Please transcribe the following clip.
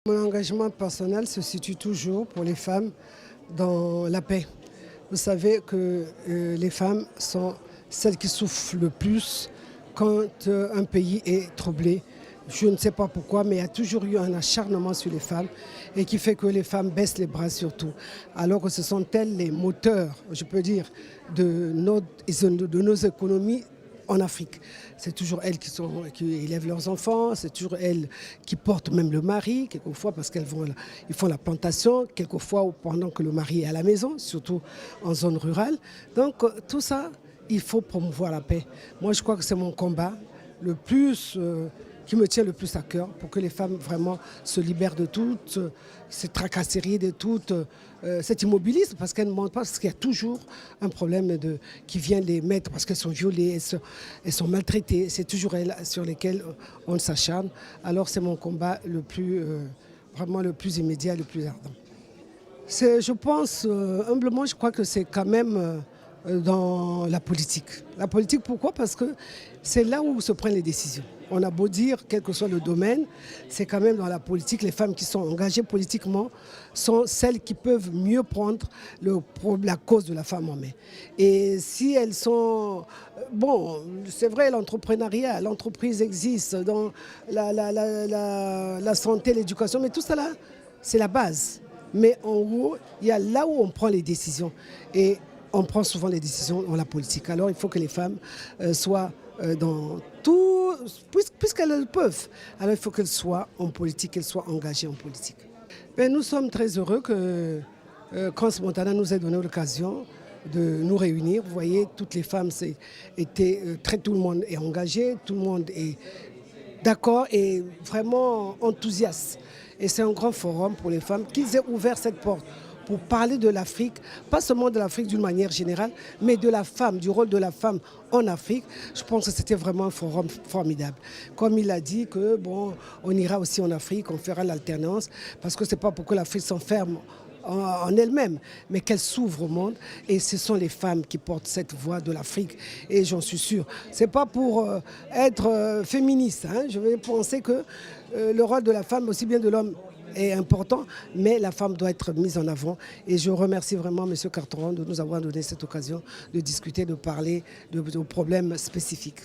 Mon engagement personnel se situe toujours pour les femmes dans la paix. Vous savez que les femmes sont celles qui souffrent le plus quand un pays est troublé. Je ne sais pas pourquoi, mais il y a toujours eu un acharnement sur les femmes et qui fait que les femmes baissent les bras surtout. Alors que ce sont elles les moteurs, je peux dire, de nos économies en Afrique. C'est toujours elles qui élèvent leurs enfants, c'est toujours elles qui portent même le mari, quelquefois parce ils font la plantation, quelquefois pendant que le mari est à la maison, surtout en zone rurale. Donc tout ça, il faut promouvoir la paix. Moi je crois que c'est mon combat le plus qui me tient le plus à cœur pour que les femmes vraiment se libèrent de toutes ces tracasseries, de tout cet immobilisme, parce qu'elles ne mentent pas, parce qu'il y a toujours un problème qui vient les mettre, parce qu'elles sont violées, elles sont maltraitées. C'est toujours elles sur lesquelles on s'acharne. Alors c'est mon combat vraiment le plus immédiat, le plus ardent. Je pense, humblement, je crois que c'est quand même dans la politique. La politique, pourquoi? Parce que c'est là où se prennent les décisions. On a beau dire, quel que soit le domaine, c'est quand même dans la politique. Les femmes qui sont engagées politiquement sont celles qui peuvent mieux prendre la cause de la femme en main. Et si elles sont... Bon, c'est vrai, l'entrepreneuriat, l'entreprise existe dans la santé, l'éducation, mais tout ça là, c'est la base. Mais en gros, il y a là où on prend les décisions. Et on prend souvent les décisions dans la politique. Alors il faut que les femmes soient dans tout, puisqu'elles le peuvent. Alors il faut qu'elles soient en politique, qu'elles soient engagées en politique. Mais nous sommes très heureux que Crans Montana nous ait donné l'occasion de nous réunir. Vous voyez, toutes les femmes, tout le monde est engagé, tout le monde est d'accord et vraiment enthousiaste. Et c'est un grand forum pour les femmes qu'ils aient ouvert cette porte pour parler de l'Afrique, pas seulement de l'Afrique d'une manière générale, mais de la femme, du rôle de la femme en Afrique. Je pense que c'était vraiment un forum formidable. Comme il a dit que bon, on ira aussi en Afrique, on fera l'alternance, parce que c'est pas pour que l'Afrique s'enferme en elle-même, mais qu'elle s'ouvre au monde. Et ce sont les femmes qui portent cette voix de l'Afrique. Et j'en suis sûre. C'est pas pour être féministe. Hein. Je vais penser que le rôle de la femme, aussi bien de l'homme, est important, mais la femme doit être mise en avant. Et je remercie vraiment M. Carteron de nous avoir donné cette occasion de discuter, de parler de problèmes spécifiques.